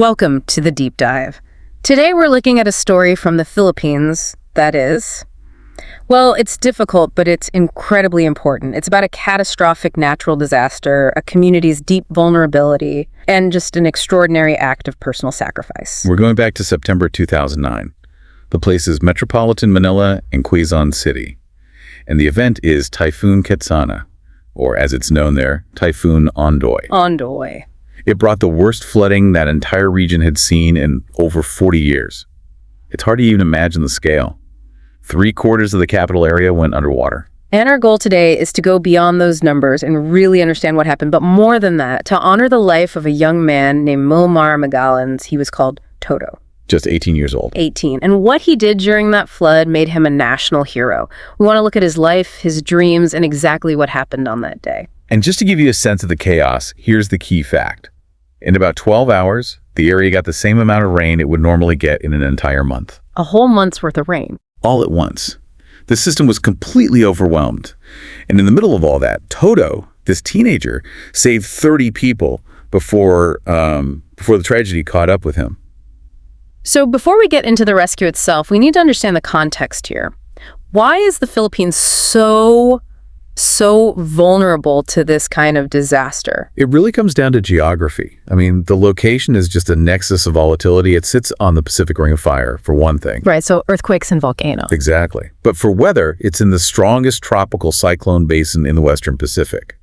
Welcome to the Deep Dive. Today we're looking at a story from the Philippines that is, well, it's difficult, but it's incredibly important. It's about a catastrophic natural disaster, a community's deep vulnerability, and just an extraordinary act of personal sacrifice. We're going back to September 2009. The place is Metropolitan Manila and Quezon City. And the event is Typhoon Quetzana, or as it's known there, Typhoon Ondoy. Ondoy. It brought the worst flooding that entire region had seen in over 40 years. It's hard to even imagine the scale. 3/4 of the capital area went underwater. And our goal today is to go beyond those numbers and really understand what happened, but more than that, to honor the life of a young man named Muelmar Magallanes. He was called Toto. Just 18 years old. 18. And what he did during that flood made him a national hero. We want to look at his life, his dreams, and exactly what happened on that day. And just to give you a sense of the chaos, here's the key fact. In about 12 hours, the area got the same amount of rain it would normally get in an entire month. A whole month's worth of rain. All at once. The system was completely overwhelmed. And in the middle of all that, Toto, this teenager, saved 30 people before the tragedy caught up with him. So before we get into the rescue itself, we need to understand the context here. Why is the Philippines so vulnerable to this kind of disaster? It really comes down to geography. I mean, the location is just a nexus of volatility. It sits on the Pacific Ring of Fire, for one thing. Right, so earthquakes and volcanoes. Exactly. But for weather, it's in the strongest tropical cyclone basin in the Western Pacific.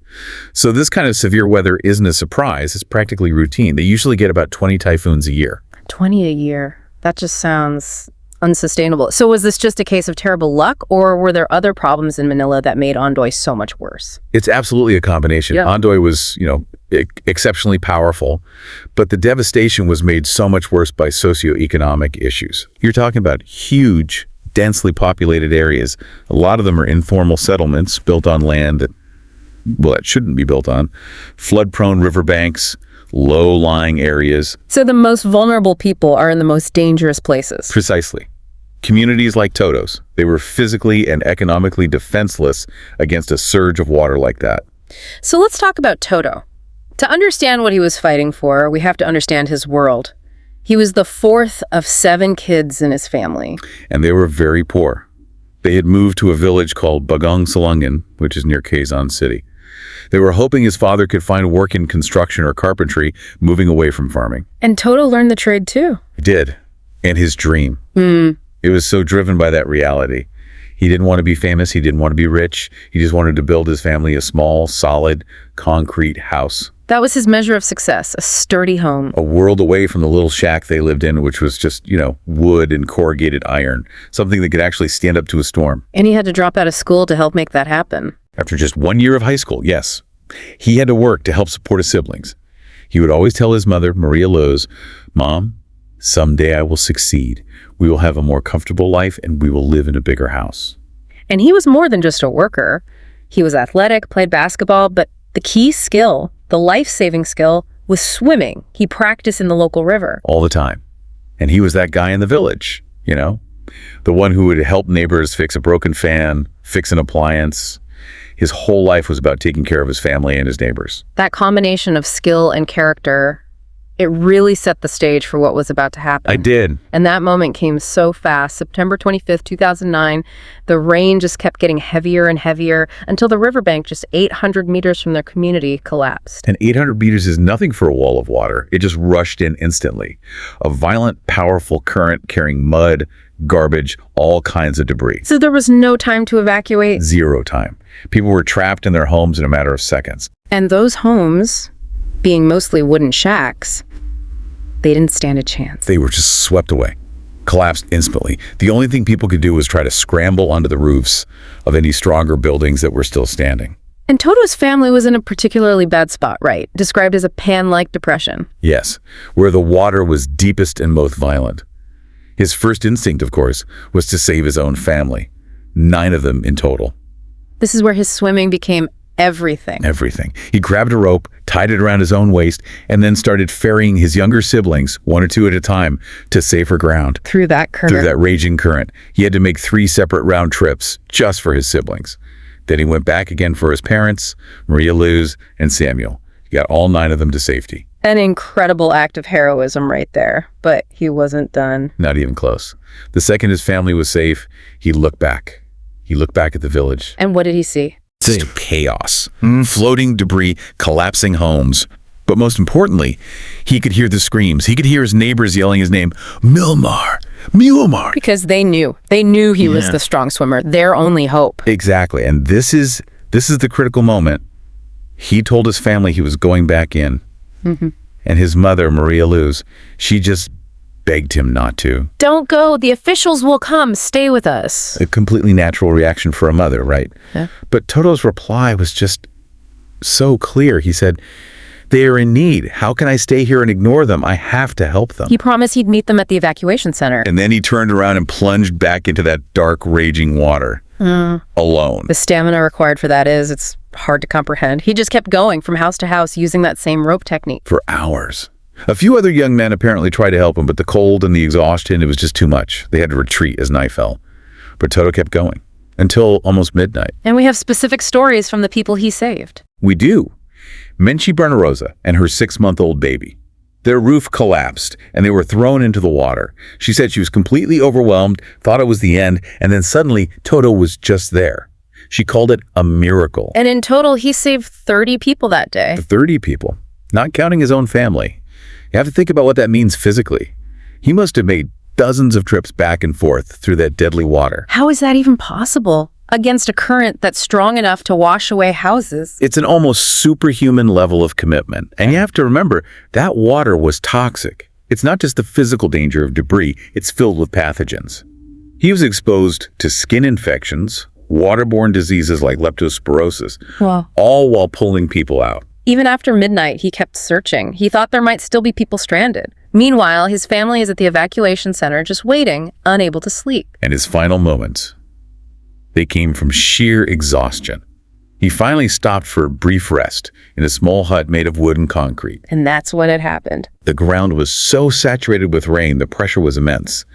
So this kind of severe weather isn't a surprise. It's practically routine. They usually get about 20 typhoons a year. 20 a year. That just sounds unsustainable. So was this just a case of terrible luck, or were there other problems in Manila that made Ondoy so much worse? It's absolutely a combination. Yeah. Ondoy was, exceptionally powerful, but the devastation was made so much worse by socioeconomic issues. You're talking about huge, densely populated areas. A lot of them are informal settlements built on land that shouldn't be built on. Flood-prone riverbanks, low-lying areas. So the most vulnerable people are in the most dangerous places. Precisely. Communities like Toto's, they were physically and economically defenseless against a surge of water like that. So let's talk about Toto. To understand what he was fighting for, we have to understand his world. He was the fourth of 7 kids in his family. And they were very poor. They had moved to a village called Bagong Salungan, which is near Quezon City. They were hoping his father could find work in construction or carpentry, moving away from farming. And Toto learned the trade too. He did. And his dream. It was so driven by that reality. He didn't want to be famous. He didn't want to be rich. He just wanted to build his family a small, solid, concrete house. That was his measure of success, a sturdy home. A world away from the little shack they lived in, which was just, wood and corrugated iron. Something that could actually stand up to a storm. And he had to drop out of school to help make that happen. After just 1 year of high school, yes. He had to work to help support his siblings. He would always tell his mother, Maria Lowe's, "Mom, someday I will succeed. We will have a more comfortable life and we will live in a bigger house." And he was more than just a worker. He was athletic, played basketball, but the key skill, the life-saving skill, was swimming. He practiced in the local river. All the time. And he was that guy in the village, the one who would help neighbors fix a broken fan, fix an appliance. His whole life was about taking care of his family and his neighbors. That combination of skill and character, it really set the stage for what was about to happen. I did. And that moment came so fast. September 25th, 2009, the rain just kept getting heavier and heavier until the riverbank just 800 meters from their community collapsed. And 800 meters is nothing for a wall of water. It just rushed in instantly. A violent, powerful current carrying mud, garbage, all kinds of debris. So there was no time to evacuate? 0 time. People were trapped in their homes in a matter of seconds. And those homes, being mostly wooden shacks, they didn't stand a chance. They were just swept away, collapsed instantly. The only thing people could do was try to scramble onto the roofs of any stronger buildings that were still standing. And Toto's family was in a particularly bad spot, right? Described as a pan-like depression. Yes, where the water was deepest and most violent. His first instinct, of course, was to save his own family. 9 of them in total. This is where his swimming became everything. Everything. He grabbed a rope, tied it around his own waist, and then started ferrying his younger siblings, 1 or 2 at a time, to safer ground. Through that current. Through that raging current. He had to make 3 separate round trips just for his siblings. Then he went back again for his parents, Maria Luz, and Samuel. He got all 9 of them to safety. An incredible act of heroism right there, but he wasn't done. Not even close. The second his family was safe, he looked back. He looked back at the village. And what did he see? Just chaos. Floating debris, collapsing homes. But most importantly, he could hear the screams. He could hear his neighbors yelling his name, Muelmar, Muelmar. Because they knew. They knew he was the strong swimmer, their only hope. Exactly. And this is the critical moment. He told his family he was going back in. And his mother, Maria Luz, she just begged him not to. Don't go. The officials will come. Stay with us. A completely natural reaction for a mother, right? Yeah. But Toto's reply was just so clear. He said, they are in need. How can I stay here and ignore them? I have to help them. He promised he'd meet them at the evacuation center. And then he turned around and plunged back into that dark, raging water. Alone. The stamina required for that it's hard to comprehend. He just kept going from house to house using that same rope technique. For hours. A few other young men apparently tried to help him, but the cold and the exhaustion, it was just too much. They had to retreat as night fell. But Toto kept going until almost midnight. And we have specific stories from the people he saved. We do. Menchi Bernarosa and her 6-month-old baby. Their roof collapsed, and they were thrown into the water. She said she was completely overwhelmed, thought it was the end, and then suddenly Toto was just there. She called it a miracle. And in total, he saved 30 people that day. 30 people, not counting his own family. You have to think about what that means physically. He must have made dozens of trips back and forth through that deadly water. How is that even possible? Against a current that's strong enough to wash away houses. It's an almost superhuman level of commitment. And you have to remember, that water was toxic. It's not just the physical danger of debris, it's filled with pathogens. He was exposed to skin infections, waterborne diseases like leptospirosis, all while pulling people out. Even after midnight, he kept searching. He thought there might still be people stranded. Meanwhile, his family is at the evacuation center just waiting, unable to sleep. And his final moments, they came from sheer exhaustion. He finally stopped for a brief rest in a small hut made of wood and concrete. And that's when it happened. The ground was so saturated with rain, the pressure was immense.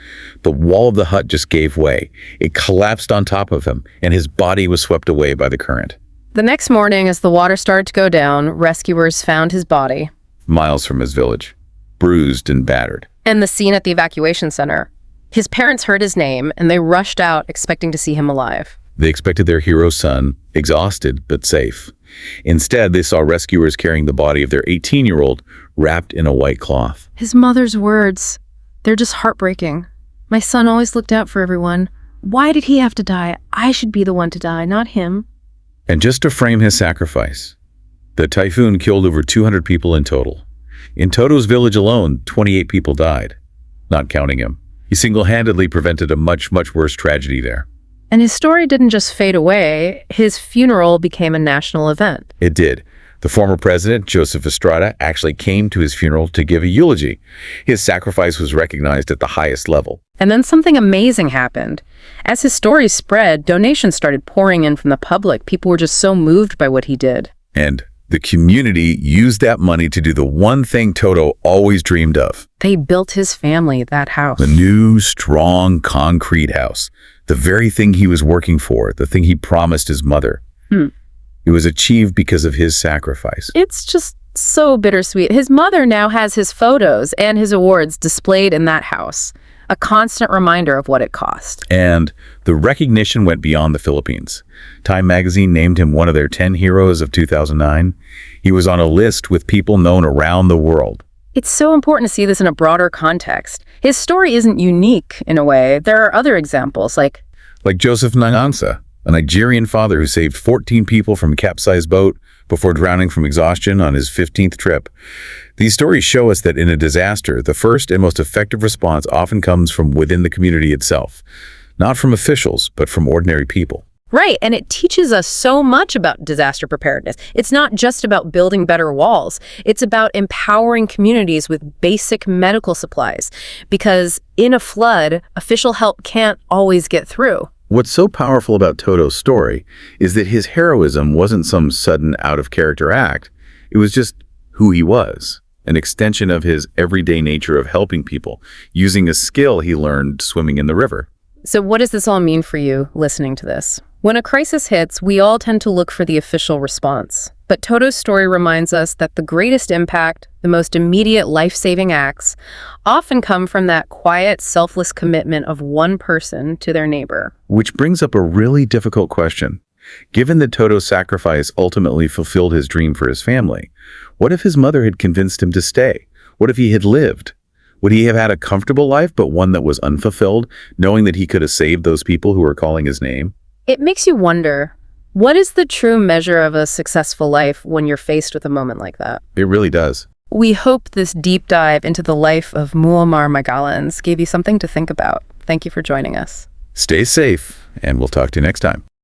The wall of the hut just gave way. It collapsed on top of him, and his body was swept away by the current. The next morning, as the water started to go down, rescuers found his body. Miles from his village, bruised and battered. And the scene at the evacuation center. His parents heard his name, and they rushed out expecting to see him alive. They expected their hero son, exhausted but safe. Instead, they saw rescuers carrying the body of their 18-year-old wrapped in a white cloth. His mother's words, they're just heartbreaking. My son always looked out for everyone. Why did he have to die? I should be the one to die, not him. And just to frame his sacrifice, the typhoon killed over 200 people in total. In Toto's village alone, 28 people died, not counting him. He single-handedly prevented a much, much worse tragedy there. And his story didn't just fade away. His funeral became a national event. It did. The former president, Joseph Estrada, actually came to his funeral to give a eulogy. His sacrifice was recognized at the highest level. And then something amazing happened. As his story spread, donations started pouring in from the public. People were just so moved by what he did. And the community used that money to do the one thing Toto always dreamed of. They built his family that house. The new, strong, concrete house. The very thing he was working for, the thing he promised his mother. It was achieved because of his sacrifice. It's just so bittersweet. His mother now has his photos and his awards displayed in that house. A constant reminder of what it cost. And the recognition went beyond the Philippines. Time magazine named him one of their 10 heroes of 2009. He was on a list with people known around the world. It's so important to see this in a broader context. His story isn't unique in a way. There are other examples like Joseph Nangangsa, a Nigerian father who saved 14 people from a capsized boat before drowning from exhaustion on his 15th trip. These stories show us that in a disaster, the first and most effective response often comes from within the community itself. Not from officials, but from ordinary people. Right, and it teaches us so much about disaster preparedness. It's not just about building better walls. It's about empowering communities with basic medical supplies. Because in a flood, official help can't always get through. What's so powerful about Toto's story is that his heroism wasn't some sudden out-of-character act. It was just who he was, an extension of his everyday nature of helping people, using a skill he learned swimming in the river. So what does this all mean for you listening to this? When a crisis hits, we all tend to look for the official response. But Toto's story reminds us that the greatest impact, the most immediate life-saving acts, often come from that quiet, selfless commitment of one person to their neighbor. Which brings up a really difficult question. Given that Toto's sacrifice ultimately fulfilled his dream for his family, what if his mother had convinced him to stay? What if he had lived? Would he have had a comfortable life, but one that was unfulfilled, knowing that he could have saved those people who were calling his name? It makes you wonder, what is the true measure of a successful life when you're faced with a moment like that? It really does. We hope this deep dive into the life of Muelmar Magallanes gave you something to think about. Thank you for joining us. Stay safe, and we'll talk to you next time.